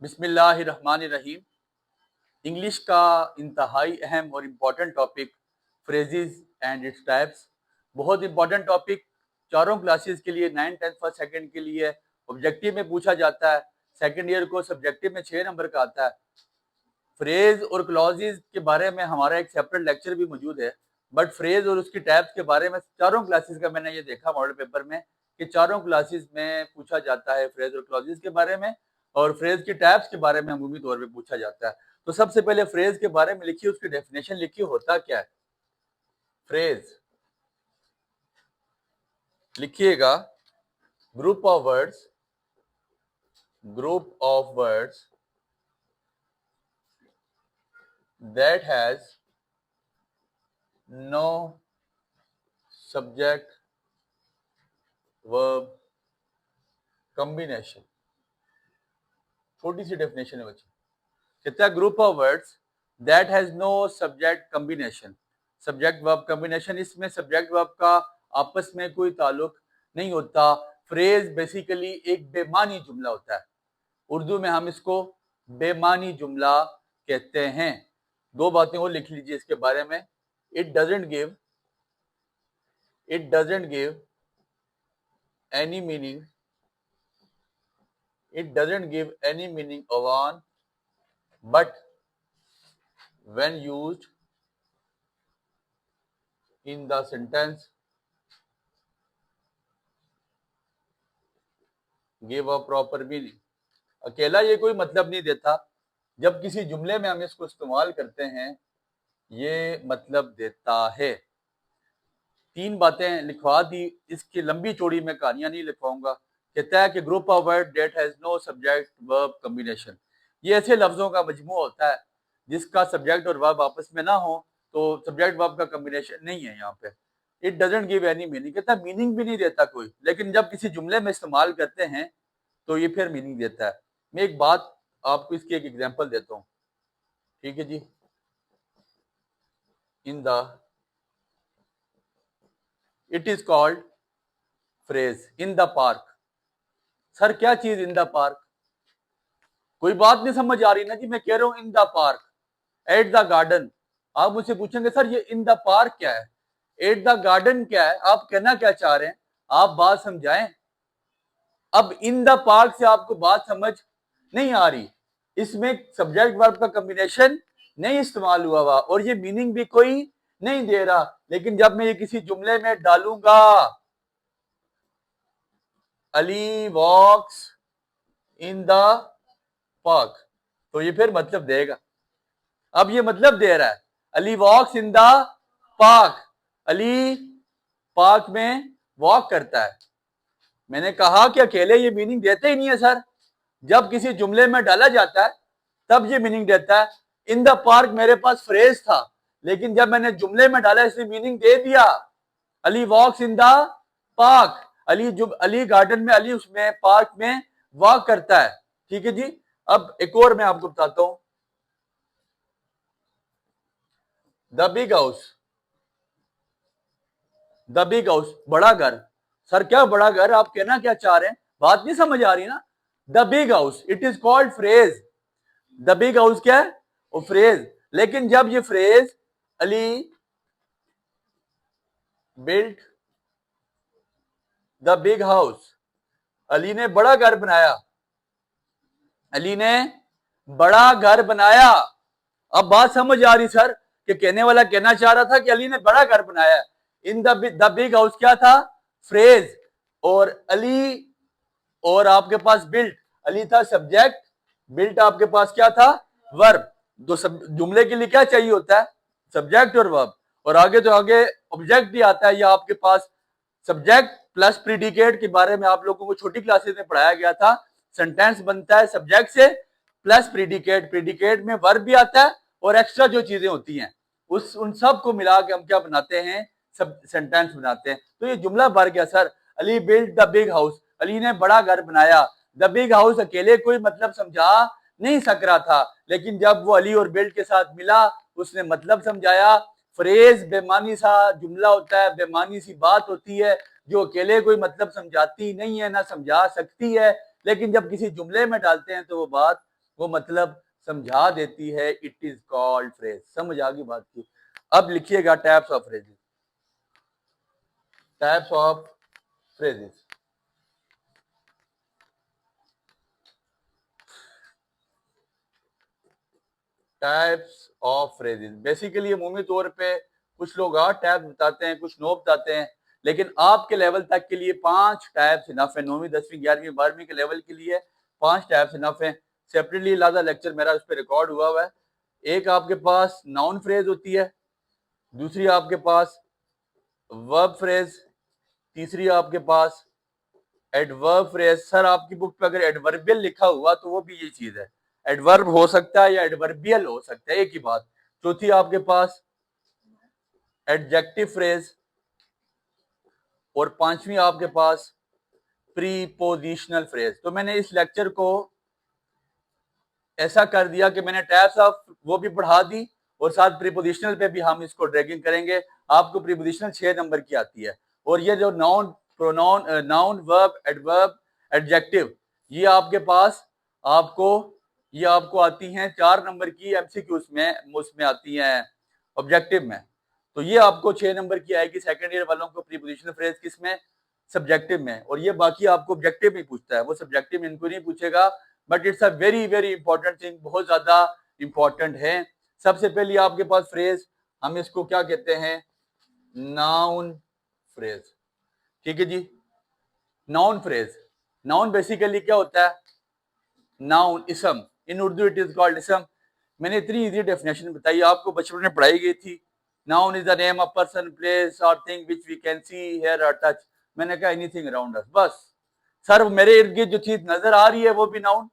बिस्मिल्लाहिर्रहमानिर्रहीम। इंग्लिश का इंतहाई अहम और important topic phrases and its types. बहुत इंपॉर्टेंट टॉपिक चारों क्लासेस के लिए, 9, 10, फर्स्ट सेकंड के लिए ऑब्जेक्टिव में पूछा जाता है। सेकंड ईयर को सब्जेक्टिव में 6 नंबर का आता है। फ्रेज और क्लॉजेज के बारे में हमारा एक सेपरेट लेक्चर भी मौजूद है, बट फ्रेज और उसकी टाइप्स के बारे में चारों क्लासेस का मैंने ये देखा मॉडल पेपर में कि चारों क्लासेस में पूछा जाता है फ्रेज और क्लॉजेज के बारे में, और फ्रेज की टाइप्स के बारे में अमूमी तौर पे पूछा जाता है। तो सबसे पहले फ्रेज के बारे में लिखिए, उसकी डेफिनेशन लिखिए, होता क्या है फ्रेज। लिखिएगा group of words that has no subject verb combination. छोटी सी डेफिनेशन है बच्चे। कहता है group of words that has no subject combination. Subject verb combination, इसमें सब्जेक्ट वर्ब का आपस में कोई ताल्लुक नहीं होता। फ्रेज बेसिकली एक बेमानी जुमला होता है। उर्दू में हम इसको बेमानी जुमला कहते हैं। दो बातें और लिख लीजिए इसके बारे में। It doesn't give any meaning, on, but when used in the sentence give a proper meaning। अकेला ये कोई मतलब नहीं देता, जब किसी जुमले में हम इसको इस्तेमाल करते हैं ये मतलब देता है। 3 बातें लिखवा दी, इसकी लंबी चौड़ी में कहानियां नहीं लिखवाऊंगा। कहता है कि group of word that has no subject verb combination, ये ऐसे लफ्जों का मजमू होता है जिसका सब्जेक्ट और वर्ब आपस में ना हो, तो सब्जेक्ट वर्ब का कॉम्बिनेशन नहीं है यहाँ पे। It doesn't give any meaning, कहता मीनिंग भी नहीं देता कोई, लेकिन जब किसी जुमले में इस्तेमाल करते हैं तो ये फिर मीनिंग देता है। मैं एक बात आपको इसकी एक एग्जांपल देता हूँ, ठीक है जी। In the it is called phrase in the park. Sir क्या चीज इन द पार्क? कोई बात नहीं समझ आ रही ना जी। मैं कह रहा हूं इन the park, at the garden. आप मुझसे पूछेंगे सर ये इन द पार्क क्या है, एट द गार्डन क्या है, आप कहना क्या चाह रहे हैं? आप बात समझाएं। अब इन द पार्क से आपको बात समझ नहीं आ रही, इसमें सब्जेक्ट वर्ब का कॉम्बिनेशन नहीं इस्तेमाल हुआ और ये मीनिंग भी कोई नहीं दे रहा। लेकिन जब मैं ये किसी जुमले में डालूंगा, Ali walks in the park, तो ये फिर मतलब देगा। अब ये मतलब दे रहा है Ali walks in the park, Ali park में वॉक करता है। मैंने कहा कि अकेले ये मीनिंग देते ही नहीं है सर, जब किसी जुमले में डाला जाता है तब ये मीनिंग देता है। इन द पार्क मेरे पास फ्रेज था, लेकिन जब मैंने जुमले में डाला इसलिए मीनिंग दे दिया। Ali walks in the park, Ali garden में, अली उसमें पार्क में वॉक करता है। ठीक है जी। अब एक और मैं आपको बताता हूं। द बिग हाउस, बड़ा घर। सर क्या बड़ा घर, आप कहना क्या चाह रहे हैं? बात नहीं समझ आ रही ना। The big house, it is called phrase. The big house क्या है? वो फ्रेज। लेकिन जब ये phrase Ali built the big house, Ali ने बड़ा घर बनाया, अली ने बड़ा घर बनाया। अब बात समझ आ रही सर कि कहने वाला कहना चाह रहा था कि अली ने बड़ा घर बनाया। इन द बिग हाउस क्या था? फ्रेज। और अली, और आपके पास बिल्ट, अली था सब्जेक्ट, बिल्ट आपके पास क्या था? वर्ब। दो सब जुमले के लिए क्या चाहिए होता है? सब्जेक्ट और वर्ब। और आगे तो आगे ऑब्जेक्ट भी आता है, या आपके पास सब्जेक्ट प्लस प्रीडिकेट के बारे में आप लोगों को छोटी क्लासेस में पढ़ाया गया था। सेंटेंस बनता है सब्जेक्ट से प्लस प्रीडिकेट, प्रीडिकेट में वर्ब भी आता है और एक्स्ट्रा जो चीजें होती हैं उन सब को मिला के हम क्या बनाते हैं? सब सेंटेंस बनाते हैं। तो ये जुमला भर गया sir. Ali built the big house, Ali ने बड़ा घर बनाया। द बिग हाउस अकेले कोई मतलब समझा नहीं सक रहा था, लेकिन जब वो अली और बिल्ट के साथ मिला उसने मतलब समझाया। फ्रेज बेमानी सा जुमला होता है, बेमानी सी बात होती है जो अकेले कोई मतलब समझाती नहीं है, ना समझा सकती है, लेकिन जब किसी जुमले में डालते हैं तो वो बात वो मतलब समझा देती है, इट इज कॉल्ड फ्रेज। समझ आ गई बात की। अब लिखिएगा types of phrases, types of phrases. Types of phrases basically अमूमी तौर पे कुछ लोग 8 टाइप्स बताते हैं, कुछ 9 बताते हैं, लेकिन आपके लेवल तक के लिए 5 टाइप्स इनफ है। 9वीं 10वीं 11वीं 12वीं के लेवल के लिए 5 टाइप्स इनफ है। सेपरेटली लादा लेक्चर मेरा उस पर रिकॉर्ड हुआ है। एक आपके पास नाउन फ्रेज होती है, दूसरी आपके पास वर्ब फ्रेज, तीसरी आपके पास एडवर्ब फ्रेज। सर आपकी बुक पे अगर एडवर्बियल लिखा हुआ तो वो भी ये चीज है, एडवर्ब हो सकता है या एडवर्बियल हो सकता है, एक ही बात। चौथी आपके पास एडजेक्टिव फ्रेज, और पांचवी आपके पास प्रीपोजिशनल फ्रेज। तो मैंने इस लेक्चर को ऐसा कर दिया कि मैंने टाइप्स ऑफ वो भी पढ़ा दी और साथ प्रीपोजिशनल पे भी हम इसको ड्रैगिंग करेंगे। आपको प्रीपोजिशनल 6 नंबर की आती है, और ये जो noun, pronoun, noun, verb, adverb, adjective, ये आपके पास ये आपको आती हैं 4 नंबर की एमसीक्यूज में, उसमें आती हैं ऑब्जेक्टिव में। तो ये आपको 6 नंबर की आएगी सेकंड ईयर वालों को प्रीपोजिशनल फ्रेज किस में, सब्जेक्टिव में। और ये बाकी आपको ऑब्जेक्टिव में पूछता है, वो सब्जेक्टिव में इनको नहीं पूछेगा, but it's a very very important thing, बहुत ज्यादा इंपॉर्टेंट है। सबसे पहले आपके पास फ्रेज, हम इसको क्या कहते हैं, नाउन फ्रेज। ठीक है जी, नाउन फ्रेज। नाउन बेसिकली क्या होता है, नाउन इसम, इन उर्दू इट इज कॉल्ड इसम। मैंने इतनी इजी डेफिनेशन बताई, आपको बचपन में पढ़ाई गई थी। Noun is the name of person, place और thing which we can see, hear और टच। मैंने कहा एनीथिंग अराउंड अस, बस। सर मेरे इर्द गिर्द जो चीज नजर आ रही है वो भी नाउन,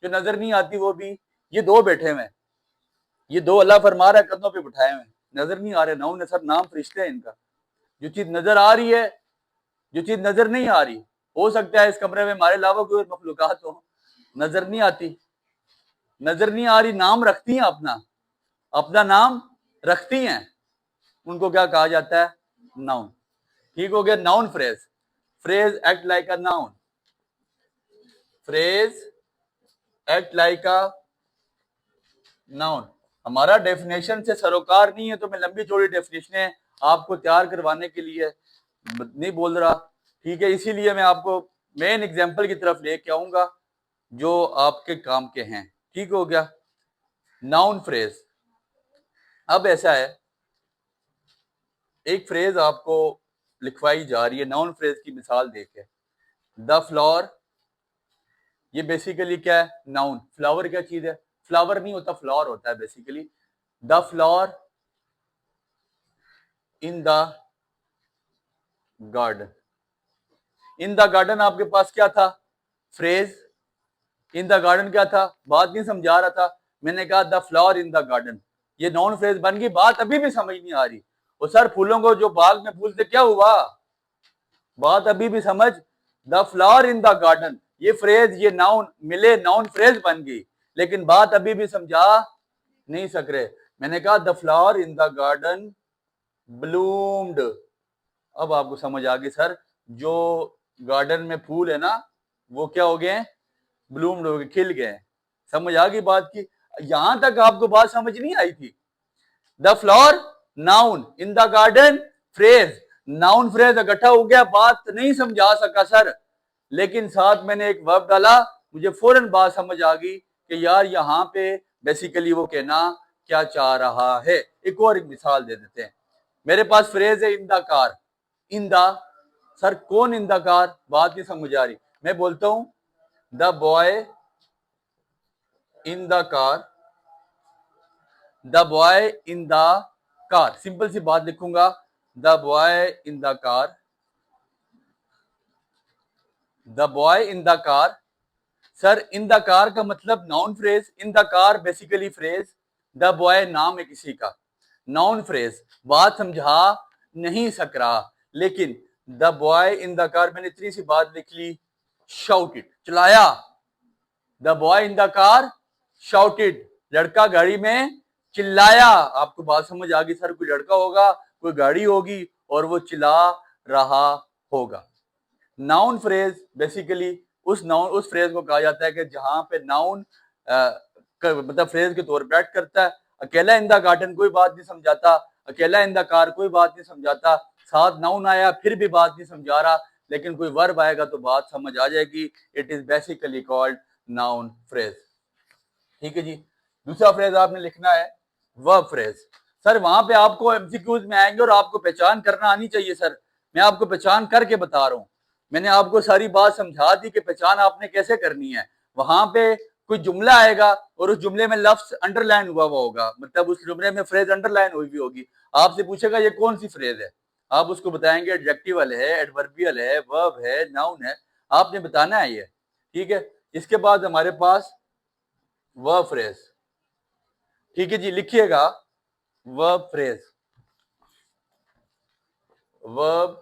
जो नजर नहीं आती वो भी। ये दो बैठे हुए, ये दो अल्लाह फरमा रहा है कंधों पे बिठाए हुए, नजर नहीं आ रहे, नाउन है सर, नाम फरिश्ते हैं इनका। जो चीज नजर आ रही है, जो चीज नजर नहीं आ रही, हो सकता है इस कमरे में हमारे अलावा कोई और मखलूकात हो, नजर नहीं आती, नजर नहीं आ रही, नाम रखती हैं अपना, अपना नाम रखती हैं, उनको क्या कहा जाता है, नाउन। ठीक हो गया, noun phrase. Phrase act like a noun, phrase act like a noun. हमारा डेफिनेशन से सरोकार नहीं है, तो मैं लंबी चौड़ी डेफिनेशनें आपको तैयार करवाने के लिए नहीं बोल रहा। ठीक है, इसीलिए मैं आपको मेन एग्जांपल की तरफ लेके आऊंगा जो आपके काम के हैं। ठीक हो गया, नाउन फ्रेज। अब ऐसा है, एक फ्रेज आपको लिखवाई जा रही है नाउन फ्रेज की मिसाल देके, द फ्लावर। ये बेसिकली क्या है, नाउन। फ्लावर क्या चीज है, फ्लावर नहीं होता, फ्लावर होता है basically. The flower in the garden. In the garden आपके पास क्या था, फ्रेज। इन द गार्डन क्या था, बात नहीं समझा रहा था, मैंने कहा the flower in the garden, ये नॉन फ्रेज बन गई। बात अभी भी समझ नहीं आ रही, और सर फूलों को जो बाग में फूल से क्या हुआ, बात अभी भी समझ। The flower in the garden, ये फ्रेज, ये नाउन मिले, नाउन फ्रेज बन गई, लेकिन बात अभी भी समझा नहीं सक रहे। मैंने कहा the flower in the garden bloomed. अब आपको समझ आ गई सर, जो गार्डन में फूल है ना, वो क्या हो गए, ब्लूम्ड हो गए, खिल गए। समझ आ गई बात की, यहां तक आपको बात समझ नहीं आई थी। The flower noun, in the garden phrase, noun phrase इकट्ठा हो गया, बात नहीं समझा सका सर, लेकिन साथ मैंने एक वर्ब डाला, मुझे फौरन बात समझ आ गई कि यार यहाँ पे बेसिकली वो कहना क्या चाह रहा है। एक और एक मिसाल दे देते हैं, मेरे पास फ्रेज है इन the car. In the, sir कौन इन द कार, बात नहीं समझ आ रही। मैं बोलता हूं the boy in the car, the boy in the car, simple सी बात लिखूंगा, the boy in the car, the boy in the car. Sir in the car का मतलब noun phrase, in the car basically phrase, the boy नाम है किसी का, noun phrase. बात समझा नहीं सक रहा, लेकिन the boy in the car, मैंने इतनी सी बात लिख ली, शाउटेड, चलाया। The boy in the car shouted, लड़का गाड़ी में चिल्लाया। आपको बात समझ आ गई सर, कोई लड़का होगा, कोई गाड़ी होगी और वो चिल्ला रहा होगा। नाउन फ्रेज बेसिकली उस फ्रेज को कहा जाता है कि जहां पे नाउन मतलब फ्रेज के तौर पर एक्ट करता है। अकेला इन द गार्डन कोई बात नहीं समझाता, अकेला इन द कार कोई बात नहीं समझाता, साथ नाउन आया फिर भी बात नहीं समझा रहा, लेकिन कोई वर्ब आएगा तो बात समझ आ जाएगी। It is basically called noun phrase. ठीक है जी। दूसरा फ्रेज आपने लिखना है वर्ब फ्रेज। सर वहां पे आपको एमसीक्यूज में आएंगे और आपको पहचान करना आनी चाहिए। सर मैं आपको पहचान करके बता रहा हूं, मैंने आपको सारी बात समझा दी कि पहचान आपने कैसे करनी है। वहां पे कोई जुमला आएगा और उस जुमले में लफ्ज अंडरलाइन हुआ होगा, मतलब उस जुमले में फ्रेज अंडरलाइन हुई भी होगी। आपसे पूछेगा ये कौन सी फ्रेज है, आप उसको बताएंगे एडजेक्टिवल है, एडवर्बियल है, वर्ब है, नाउन है, आपने बताना है ये। ठीक है। इसके बाद हमारे पास वर्ब फ्रेज। ठीक है जी, लिखिएगा verb phrase. Verb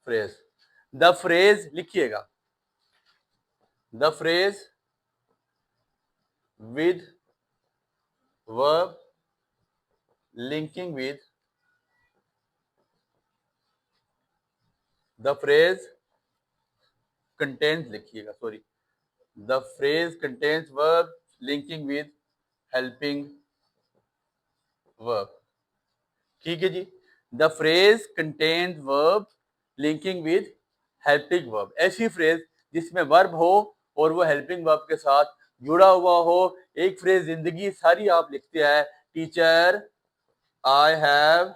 phrase, the phrase लिखिएगा, the phrase with verb linking with, the phrase contains लिखिएगा, sorry, the phrase contains verb linking with helping verb. ठीक है जी। The phrase contains verb linking with helping verb, ऐसी phrase जिसमें verb हो और वो हेल्पिंग वर्ब के साथ जुड़ा हुआ हो। एक फ्रेज जिंदगी सारी आप लिखते हैं, teacher I have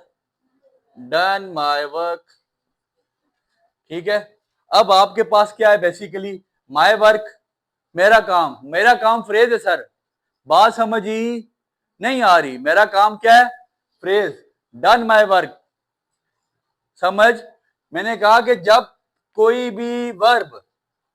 done my work. ठीक है। अब आपके पास क्या है, बेसिकली माई वर्क, मेरा काम। मेरा काम फ्रेज है सर, बात समझ ही नहीं आ रही। मेरा काम क्या है, फ्रेज। डन माई वर्क, समझ। मैंने कहा कि जब कोई भी वर्ब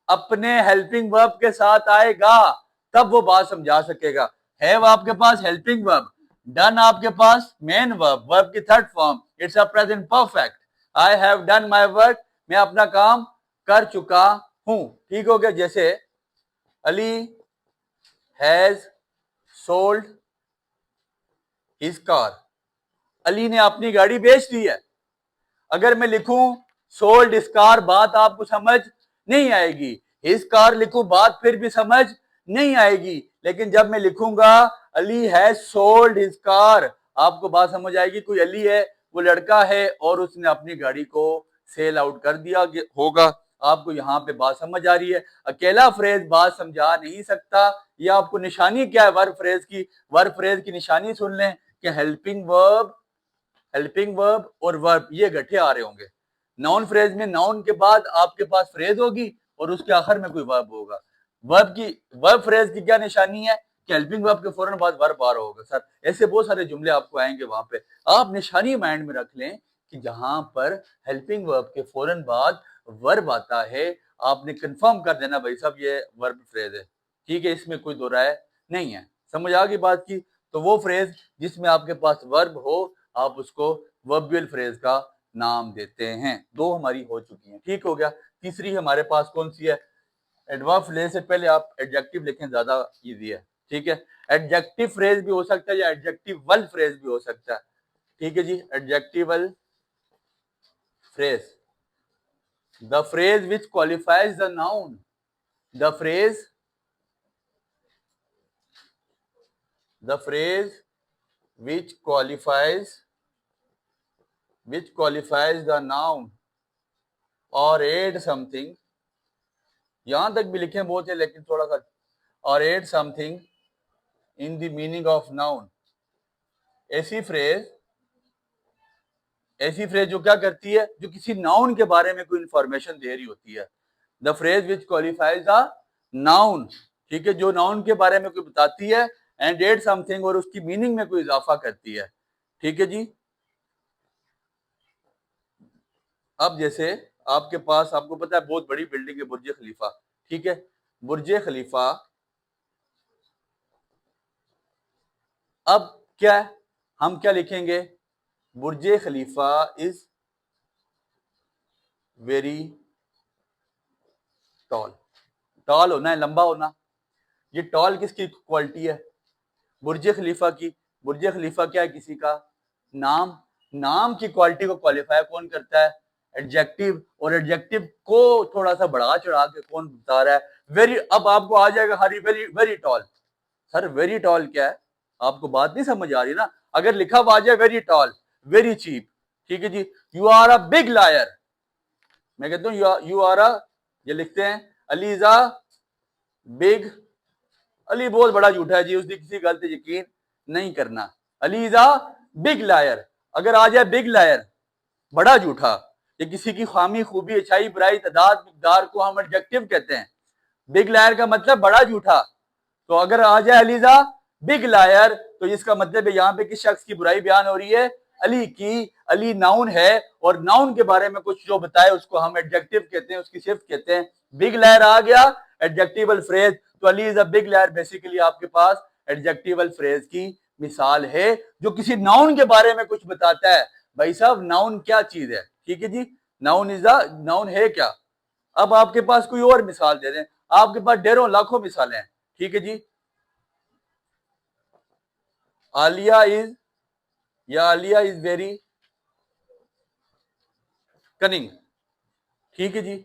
अपने हेल्पिंग वर्ब के साथ आएगा तब वो बात समझा सकेगा। हैव आपके पास हेल्पिंग वर्ब, डन आपके पास मेन वर्ब, वर्ब की third form, it's a present perfect. I have done my work, मैं अपना काम कर चुका हूं। ठीक हो गया। जैसे Ali has sold his car, Ali ने अपनी गाड़ी बेच दी है। अगर मैं लिखूं सोल्ड हिज कार, बात आपको समझ नहीं आएगी। हिज कार लिखूं, बात फिर भी समझ नहीं आएगी। लेकिन जब मैं लिखूंगा Ali has sold his car, आपको बात समझ आएगी। कोई अली है, वो लड़का है और उसने अपनी गाड़ी को सेल आउट कर दिया होगा। आपको यहाँ पे बात समझ आ रही है। अकेला फ्रेज बात समझा नहीं सकता। ये आपको निशानी क्या है वर्ब फ्रेज की, वर्ब फ्रेज की निशानी सुन लें कि हेल्पिंग वर्ब और वर्ब ये इकट्ठे आ रहे होंगे। नाउन फ्रेज में नाउन के बाद आपके पास फ्रेज होगी और उसके आखिर में कोई वर्ब होगा। वर्ब फ्रेज की क्या निशानी है कि हेल्पिंग वर्ब के फौरन बाद वर्ब आ रहा होगा। सर ऐसे बहुत सारे जुमले आपको आएंगे, वहां पे आप निशानी माइंड में रख लें कि जहां पर हेल्पिंग वर्ब के फौरन बाद वर्ब आता है, आपने कंफर्म कर देना भाई साहब ये वर्ब फ्रेज है। ठीक है, इसमें कोई दो राय नहीं है। समझ आ गई बात की। तो वो फ्रेज जिसमें आपके पास वर्ब हो, आप उसको वर्बियल फ्रेज का नाम देते हैं। दो हमारी हो चुकी हैं। ठीक हो गया। तीसरी हमारे पास कौन सी है, एडवर्ब फ्रेज से पहले आप एडजेक्टिव लिखें, ज्यादा इजी है। ठीक है। एडजेक्टिव फ्रेज भी हो सकता है या एडजेक्टिवल फ्रेज भी हो सकता है। ठीक है जी। Adjectival phrase, the phrase which qualifies the noun, the phrase which qualifies the noun or add something, यहां तक भी लिखे बहुत है लेकिन थोड़ा सा, और add something in the meaning of noun। ऐसी फ्रेज जो क्या करती है, जो किसी नाउन के बारे में कोई इंफॉर्मेशन दे रही होती है। The phrase which qualifies the noun, ठीक है, जो नाउन के बारे में कोई बताती है, एंड एड समथिंग, और उसकी मीनिंग में कोई इजाफा करती है। ठीक है जी। अब जैसे आपके पास, आपको पता है बहुत बड़ी बिल्डिंग है बुर्ज खलीफा। ठीक है। बुर्ज खलीफा, अब क्या है, हम क्या लिखेंगे, बुर्ज खलीफा इज वेरी टॉल। टॉल होना है, लंबा होना। ये टॉल किसकी क्वालिटी है, बुर्ज खलीफा की। बुर्ज खलीफा क्या है, किसी का नाम। नाम की क्वालिटी को क्वालिफाई कौन करता है, एडजेक्टिव। और एडजेक्टिव को थोड़ा सा बढ़ा चढ़ा के कौन बता रहा है, वेरी। अब आपको आ जाएगा हरी, very very tall. Sir very tall क्या है, आपको बात नहीं समझ आ रही ना। अगर लिखा हुआ आ जाए वेरी टॉल, वेरी चीप, ठीक है जी। You are a big liar, मैं कहता हूँ यू आर अ, ये लिखते हैं Ali is a big, Ali बहुत बड़ा झूठा है जी, उसने किसी गलत यकीन नहीं करना। Ali is a big liar, अगर आ जाए बिग लायर, बड़ा झूठा, ये किसी की खामी खूबी अच्छाई बुराई तादाद मिकदार को हम एडजेक्टिव कहते हैं। बिग लायर का मतलब बड़ा झूठा। तो अगर आ जाए अलीजा बिग लायर, तो इसका मतलब है यहाँ पे किस शख्स की बुराई बयान हो रही है, अली की। अली नाउन है और नाउन के बारे में कुछ जो बताए उसको हम एडजेक्टिव कहते हैं, उसकी सिफ्त कहते हैं। बिग लायर आ गया एडजेक्टिवल फ्रेज, तो Ali is a big liar basically आपके पास एडजेक्टिवल फ्रेज की मिसाल है जो किसी नाउन के बारे में कुछ बताता है। भाई साहब नाउन क्या चीज है, ठीक है जी, नाउन इज अ, नाउन है क्या। अब आपके पास कोई और मिसाल दे दें, आपके पास ढेरों लाखों मिसालें हैं, ठीक है जी। आलिया इज, या आलिया इज वेरी कनिंग, ठीक है जी,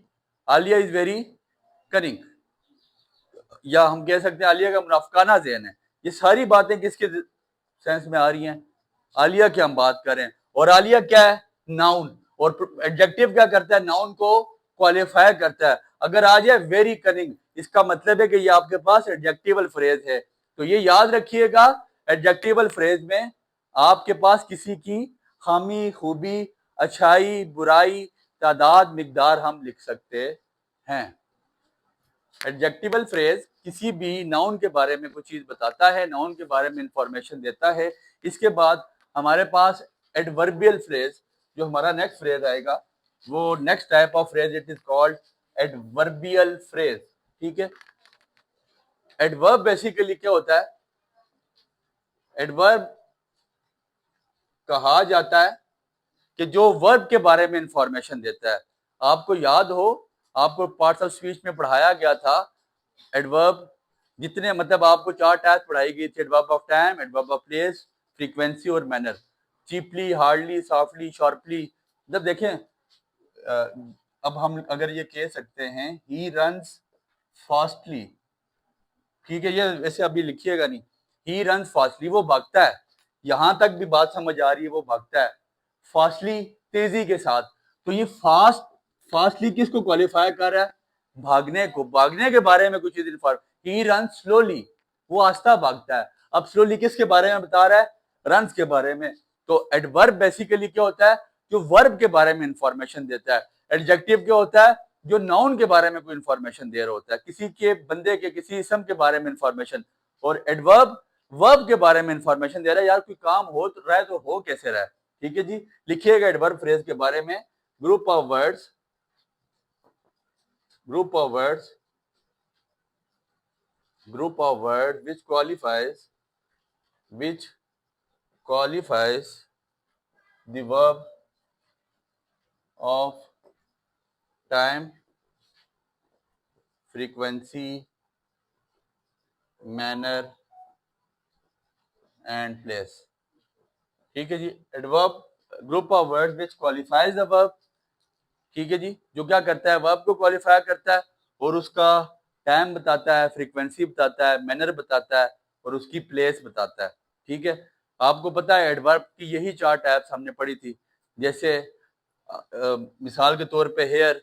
आलिया इज वेरी कनिंग, या हम कह सकते हैं आलिया का मुनाफकाना ज़हन है। ये सारी बातें किसके सेंस में आ रही हैं, आलिया की हम बात करें। और आलिया क्या है, नाउन, और एडजेक्टिव क्या करता है, नाउन को क्वालिफाई करता है। अगर आ जाए वेरी कनिंग, इसका मतलब है कि ये आपके पास एडजेक्टिवल फ्रेज है। तो ये याद रखिएगा, एडजेक्टिवल फ्रेज में आपके पास किसी की खामी खूबी अच्छाई बुराई तादाद मिकदार हम लिख सकते हैं। एडजेक्टिवल फ्रेज किसी भी नाउन के बारे में कुछ चीज बताता है, नाउन के बारे में इंफॉर्मेशन देता है। इसके बाद हमारे पास एडवर्बियल फ्रेज, जो हमारा नेक्स्ट फ्रेज आएगा, वो next type of phrase, it is called adverbial phrase, ठीक है। एडवर्ब बेसिकली क्या होता है, एडवर्ब कहा जाता है कि जो वर्ब के बारे में इंफॉर्मेशन देता है। आपको याद हो, आपको पार्ट्स ऑफ स्पीच में पढ़ाया गया था एडवर्ब, जितने मतलब आपको 4 टाइप पढ़ाई गई थी, adverb of time, adverb of place, frequency और manner. Cheaply, hardly, softly, sharply. जब देखें अब हम अगर ये कह सकते हैं ही रन्स फास्टली, ठीक है, ये वैसे अभी लिखिएगा नहीं, ही रन्स फास्टली, वो भागता है, यहां तक भी बात समझ आ रही है, वो भागता है फास्टली, तेजी के साथ। तो ये फास्ट, फास्टली किसको क्वालिफाई कर रहा है, भागने को, भागने के बारे में कुछ इन्फॉर्म। ही रन स्लोली, वो आस्ता भागता है। अब स्लोली किसके बारे में बता रहा है, रन्स के बारे में। तो एडवर्ब बेसिकली क्या होता है, जो वर्ब के बारे में इंफॉर्मेशन देता है। एडजेक्टिव क्या होता है, जो नाउन के बारे में कोई इंफॉर्मेशन दे रहा होता है, किसी के बंदे के किसी इसम के बारे में इंफॉर्मेशन। और एडवर्ब वर्ब के बारे में इंफॉर्मेशन दे रहा है, यार कोई काम हो तो रहा है तो हो कैसे रहा है, ठीक है जी। लिखिएगा एडवर्ब फ्रेज के बारे में, group of words, group of words, group of word which qualifies the verb of time, frequency, manner and place, ठीक है जी। Adverb group of word which qualifies the verb, ठीक है जी, जो क्या करता है, वर्ब को क्वालिफाई करता है और उसका टाइम बताता है, फ्रीक्वेंसी बताता है, मैनर बताता है और उसकी प्लेस बताता है, ठीक है। आपको पता है एडवर्ब की यही 4 टाइप्स हमने पढ़ी थी। जैसे मिसाल के तौर पे हेयर,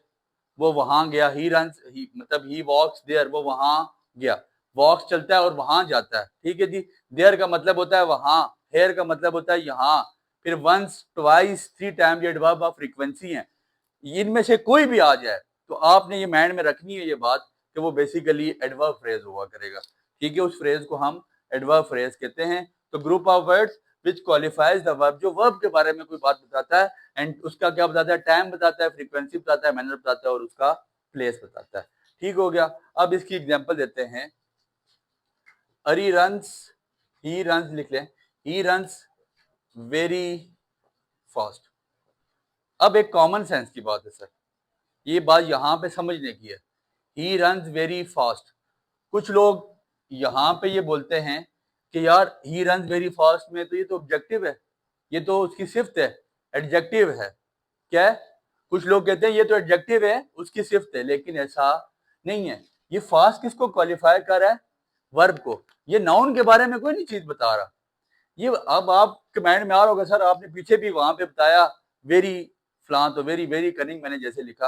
वो वहां गया, ही रन्स, मतलब ही वॉक्स देयर, वो वहां गया, वॉक्स चलता है और वहां जाता है, ठीक है जी। देयर का मतलब होता है वहां, हेयर का मतलब होता है यहाँ। फिर वंस, ट्वाइस, 3 टाइम ये एडवर्ब ऑफ फ्रीक्वेंसी है। इनमें से कोई भी आ जाए तो आपने ये माइंड में रखनी है ये बात कि वो बेसिकली एडवर्ब फ्रेज हुआ करेगा, ठीक है। उस फ्रेज को हम एडवर्ब फ्रेज कहते हैं। तो group of words which qualifies the verb, जो वर्ब के बारे में कोई बात बताता है एंड उसका क्या बताता है, टाइम बताता है, फ्रीक्वेंसी बताता है, मैनर बताता है और उसका प्लेस बताता है, ठीक हो गया। अब इसकी एग्जांपल देते हैं, अरी रन्स, ही रन्स लिख लें, ही रन्स वेरी फास्ट। अब एक कॉमन सेंस की बात है सर, ये बात यहां पे समझने की है, ही रन्स वेरी फास्ट। कुछ लोग यहाँ पे ये बोलते हैं कि यार ही रन्स वेरी फास्ट में तो ये तो ऑब्जेक्टिव है, ये तो उसकी सिफ्त है, एडजेक्टिव है, क्या है। कुछ लोग कहते हैं ये तो एडजेक्टिव है, उसकी सिफ्त है, लेकिन ऐसा नहीं है। ये फास्ट किसको क्वालिफाई कर रहा है, वर्ब को। ये नाउन के बारे में कोई नहीं चीज बता रहा। ये अब आप कमेंट में आ रहा होगा सर आपने पीछे भी वहां पे बताया वेरी फ्लान, तो वेरी वेरी कनिंग मैंने जैसे लिखा।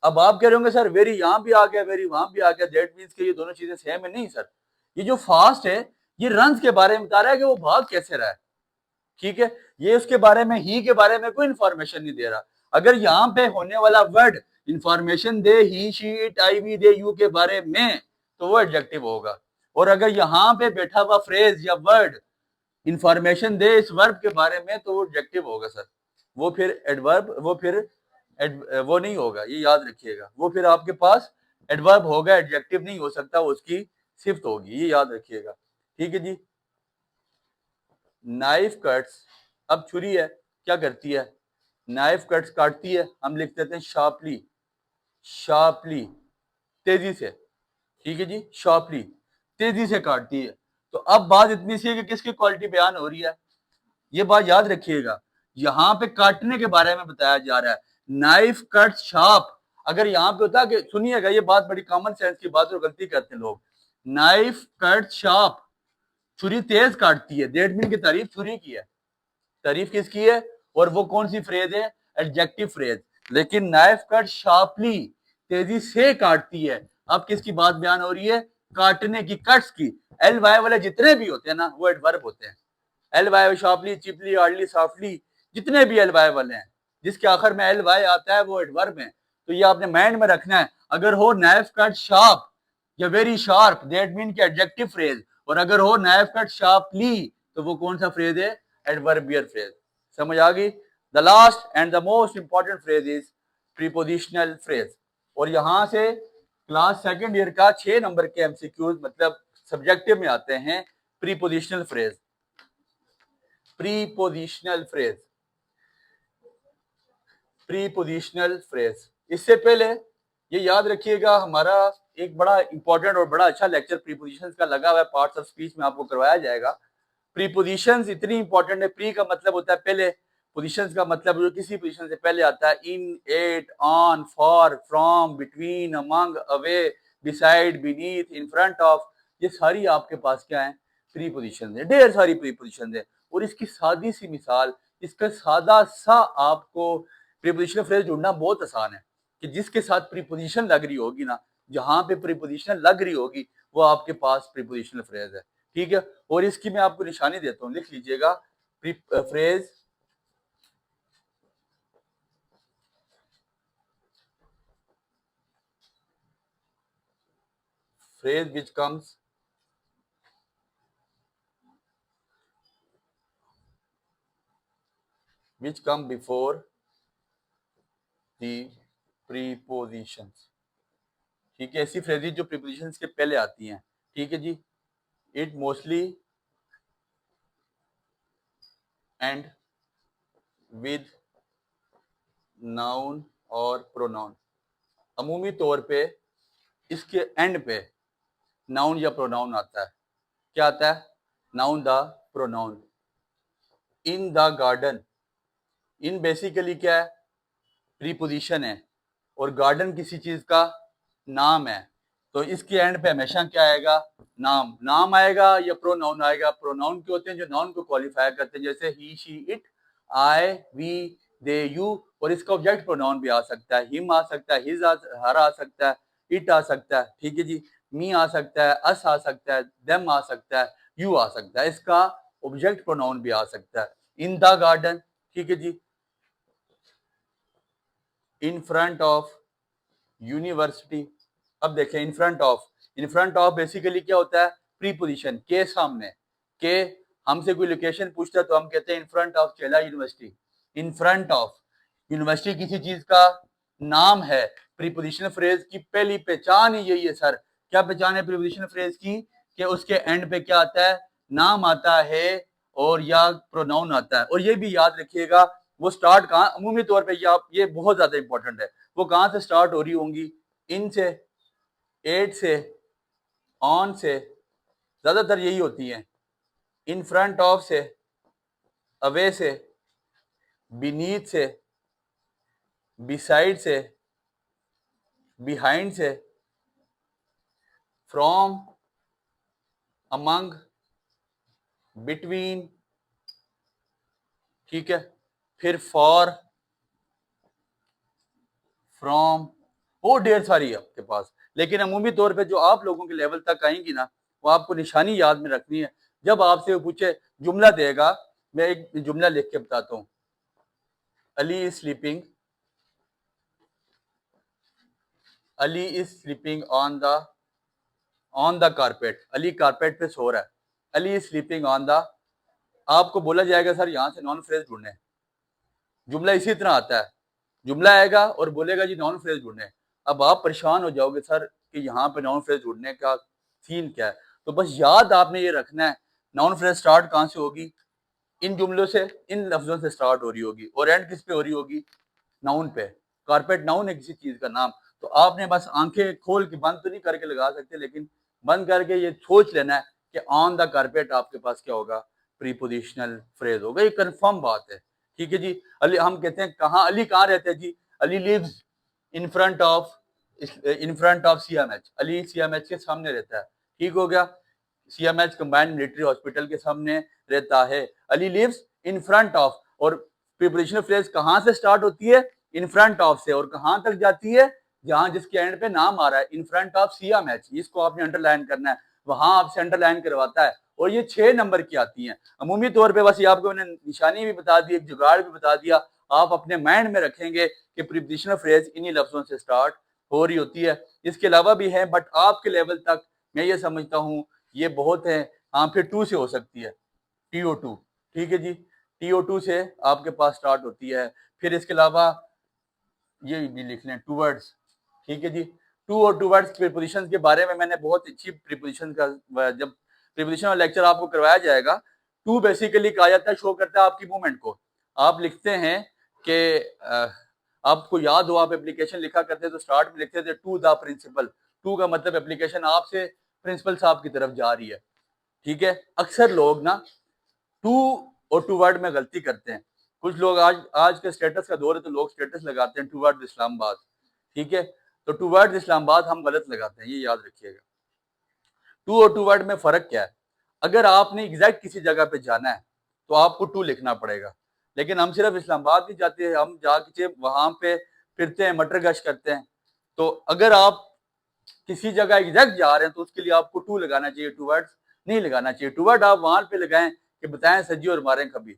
अब आप कह रहे होंगे सर वेरी यहाँ भी आ गया, वेरी वहां भी आ गया, दैट मीन्स कि ये दोनों चीजें सेम है। नहीं सर, ये जो फास्ट है ये रन्स के बारे में बता रहा है कि वो भाग कैसे रहा है। ठीक है, ये उसके बारे में, ही के बारे में कोई इंफॉर्मेशन नहीं दे रहा। अगर यहाँ पे होने वाला word information they he she it I we they you के बारे में, तो वो एडजेक्टिव होगा। और अगर यहाँ पे बैठा हुआ फ्रेज या वर्ड इंफॉर्मेशन दे इस वर्ब के बारे में, तो वो एडजेक्टिव होगा सर। वो फिर एडवर्ब, वो फिर वो नहीं होगा, ये याद रखिएगा। वो फिर आपके पास एडवर्ब होगा, एडजेक्टिव नहीं हो सकता, वो उसकी सिफ्त होगी, ये याद रखिएगा। ठीक है जी। नाइफ कट्स, अब छुरी है क्या करती है, नाइफ कट्स काटती है, हम लिख देते हैं शार्पली, शार्पली तेजी से। ठीक है जी, शार्पली तेजी से काटती है। तो अब बात इतनी सी है कि किसकी क्वालिटी बयान हो रही है, ये बात याद रखिएगा। यहां पे काटने के बारे में बताया जा रहा है, नाइफ कट शार्प। अगर यहां पे होता कि, सुनिएगा ये बात बड़ी कॉमन सेंस की बात और गलती करते हैं लोग, नाइफ कट शार्प, छुरी तेज काटती है, दैट मीन की तारीफ छुरी की है, तारीफ किसकी है, और वो कौन सी फ्रेज है, एडजेक्टिव फ्रेज। लेकिन नाइफ कट शार्पली, तेजी से काटती है। अब किसकी बात बयान हो रही है, काटने की, कट्स की। एल वाई वाले जितने भी होते हैं ना वो एडवर्ब होते हैं। L Y sharply, चिपली, hardly, softly, जितने भी एल वाई वाले हैं जिसके आखिर में एल वाई आता है वो एडवर्ब है। तो ये आपने माइंड में रखना है। अगर हो नाइफ कट शार्प या वेरी शार्प, दैट मीन के एडजेक्टिव फ्रेज। और अगर हो नाइफ कट शार्पली, तो वो कौन सा फ्रेज है, एडवर्बियल फ्रेज। समझ आ गई। The last and the most important phrase is prepositional phrase. और यहां से क्लास सेकंड ईयर का 6 नंबर के एमसीक्यूज मतलब सब्जेक्टिव में आते हैं prepositional phrase. Prepositional phrase, prepositional phrase. इससे पहले ये याद रखिएगा, हमारा एक बड़ा इंपॉर्टेंट और बड़ा अच्छा लेक्चर प्रीपोजिशंस का लगा हुआ है, पार्ट्स ऑफ स्पीच में आपको करवाया जाएगा। प्रीपोजिशंस इतनी इंपॉर्टेंट है, प्री का मतलब होता है पहले, पोजिशंस का मतलब जो किसी पोजीशन से पहले आता है, in, at, on, for, from, between, among, away, beside, beneath, in front of, ये सारी आपके पास क्या है, प्रीपोजिशंस है, ढेर सारी प्रीपोजिशंस है। और इसकी सादी सी मिसाल, इसका सादा सा आपको प्रीपोजिशनल फ्रेज ढूंढना बहुत आसान है कि जिसके साथ प्रीपोजिशन लग रही होगी ना, जहां पे प्रीपोजिशन लग रही होगी वो आपके पास प्रीपोजिशनल फ्रेज है। ठीक है, और इसकी मैं आपको निशानी देता हूं, लिख लीजिएगा। Phrase phrase which comes which come before the prepositions। ठीक है, ऐसी फ्रेजेस जो प्रीपोजिशंस के पहले आती हैं। ठीक है जी। It mostly end with noun और प्रोनाउन, अमूमी तौर पे इसके एंड पे नाउन या प्रोनाउन आता है। क्या आता है, noun the pronoun. In the garden, in basically क्या है, प्रीपोजिशन है, और गार्डन किसी चीज का नाम है। तो इसके एंड पे हमेशा क्या आएगा, नाम, नाम आएगा या प्रोनाउन आएगा। प्रोनाउन के होते हैं जो नाउन को क्वालिफाई करते हैं, जैसे he, she, it, I, we, they, you. और इसका ऑब्जेक्ट प्रोनाउन भी आ सकता है, हिम आ सकता है, हिज हर आ सकता है, इट आ सकता है। ठीक है जी, मी आ सकता है, अस आ सकता है, देम आ सकता है, यू आ सकता है। इसका ऑब्जेक्ट प्रोनाउन भी आ सकता है। इन द गार्डन, ठीक है जी। In front of university. अब देखें, in front of, in front of basically क्या होता है, प्रीपोजिशन, के सामने। के हमसे कोई लोकेशन पूछता है तो हम कहते हैं इन फ्रंट ऑफ चेला university. In front of university किसी चीज का नाम है। प्रीपोजिशनल फ्रेज की पहली पहचान ही यही है सर। क्या पहचान है प्रीपोजिशनल फ्रेज की, कि उसके एंड पे क्या आता है, नाम आता है और या प्रोनाउन आता है। और ये भी याद रखिएगा वो स्टार्ट कहाँ, अमूमी तौर पे ये बहुत ज्यादा इंपॉर्टेंट है, वो कहां से स्टार्ट हो रही होंगी, इन से, एट से, ऑन से, ज्यादातर यही होती हैं। इन फ्रंट ऑफ से, अवे से, बीनीथ से, बिसाइड से, बिहाइंड से, फ्रॉम, अमंग, बिटवीन, ठीक है, फिर फॉर, फ्रॉम, वो ढेर सारी है आपके पास। लेकिन अमूमी तौर पे जो आप लोगों के लेवल तक आएंगी ना, वो आपको निशानी याद में रखनी है। जब आपसे वो पूछे, जुमला देगा, मैं एक जुमला लिख के बताता हूँ। Ali is sleeping, Ali is sleeping on the carpet, Ali carpet पे सो रहा है। Ali is sleeping on the, आपको बोला जाएगा सर यहाँ से नॉन फ्रेज ढूंढे। जुमला इसी तरह आता है, जुमला आएगा और बोलेगा जी नॉन फ्रेज ढूंढे। अब आप परेशान हो जाओगे सर कि यहाँ पे नॉन फ्रेज ढूंढने का सीन क्या है। तो बस याद आपने ये रखना है, नॉन फ्रेज स्टार्ट कहाँ से होगी, इन जुमलों से, इन लफ्जों से स्टार्ट हो रही होगी, और एंड किस पे हो रही होगी, नाउन पे। कारपेट नाउन है किसी चीज का नाम। तो आपने बस आंखें खोल के, बंद तो नहीं करके लगा सकते, लेकिन बंद करके ये सोच लेना है कि ऑन द कारपेट आपके पास क्या होगा, प्रीपोजिशनल फ्रेज होगा। ये कंफर्म बात है, ठीक है जी। अली, हम कहते हैं कहाँ, अली कहाँ रहते हैं जी, Ali lives in front of CMH, Ali CMH के सामने रहता है, ठीक हो गया। सीएमएच कंबाइंड मिलिट्री हॉस्पिटल के सामने रहता है। Ali lives in front of, और प्रीपोजिशनल फ्रेज कहाँ से स्टार्ट होती है, इन फ्रंट ऑफ से, और कहाँ तक जाती है, जहां जिसके एंड पे नाम आ रहा है, इन फ्रंट ऑफ सीएमएच। इसको आपने अंडरलाइन करना है, वहां आपसे अंडरलाइन करवाता है। और ये 6 नंबर की आती हैं अमूमी तौर पे। बस ये आपको मैंने निशानी भी बता दी, एक जुगाड़ भी बता दिया। आप अपने माइंड में रखेंगे कि प्रीपोजिशनल फ्रेज इन्हीं लफ्जों से स्टार्ट हो रही होती है। इसके अलावा भी है, बट आपके लेवल तक मैं ये समझता हूँ ये बहुत है। हाँ, फिर 2 से हो सकती है, TO2, ठीक है जी, TO2 से आपके पास स्टार्ट होती है। फिर इसके अलावा ये भी लिख लें, टूवर्ड्स, ठीक है जी। टू और टूवर्ड्स प्रीपोजिशन के बारे में मैंने बहुत अच्छी प्रीपोजिशन का, जब प्रीपोजिशन वाला लेक्चर आपको करवाया जाएगा। टू बेसिकली कहा जाता है, शो करता है आपकी मूवमेंट को। आप लिखते हैं कि आपको याद हो, आप एप्लीकेशन लिखा करते तो स्टार्ट में लिखते थे टू द प्रिंसिपल। टू का मतलब एप्लीकेशन आपसे प्रिंसिपल साहब की तरफ जा रही है, ठीक है। अक्सर लोग ना टू और टू वर्ड में गलती करते हैं। कुछ लोग, आज के स्टेटस का दौर है तो लोग स्टेटस लगाते हैं टू वर्ड इस्लामाबाद, ठीक है। तो टू वर्ड इस्लामाबाद हम गलत लगाते हैं, ये याद रखिएगा। टू और टू वर्ड में फर्क क्या है, अगर आपने एग्जैक्ट किसी जगह पे जाना है तो आपको टू लिखना पड़ेगा। लेकिन हम सिर्फ इस्लामाबाद नहीं जाते हैं, हम जाके वहां पे फिरते हैं, मटर गश्त करते हैं। तो अगर आप किसी जगह एग्जैक्ट जा रहे हैं तो उसके लिए आपको टू लगाना चाहिए, टू वर्ड्स नहीं लगाना चाहिए। टू वर्ड आप वहां पे लगाएं कि बताएं सजी और मारें कभी,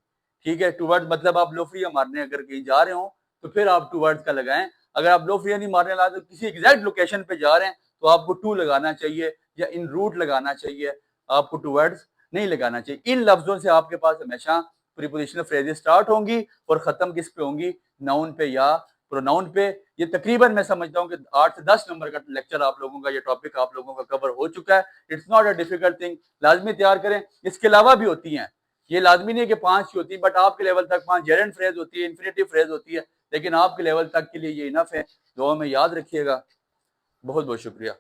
ठीक है। टू वर्ड मतलब आप लोफरिया मारने अगर कहीं जा रहे हो तो फिर आप टू वर्ड्स का लगाएं। अगर आप लोफरिया नहीं मारने ला तो किसी एग्जैक्ट लोकेशन पे जा रहे हैं तो आपको टू लगाना चाहिए, या इन रूट लगाना चाहिए, आपको टू वर्ड्स नहीं लगाना चाहिए। इन लफ्जों से आपके पास हमेशा प्रीपोजिशनल फ्रेजेस स्टार्ट होंगी और खत्म किस पे होंगी, नाउन पे या प्रोनाउन पे। ये तकरीबन मैं समझता हूँ कि 8 से 10 नंबर का लेक्चर आप लोगों का, ये टॉपिक आप लोगों का कवर हो चुका है। It's not a difficult thing, लाजमी तैयार करें। इसके अलावा भी होती हैं, ये लाजमी नहीं है कि 5 ही होती है, बट आपके लेवल तक 5 जेरेंट फ्रेज होती है, इन्फिनेटिव फ्रेज होती है, लेकिन आपके लेवल तक के लिए ये इनफ है। दुआ में याद रखिएगा। बहुत बहुत शुक्रिया।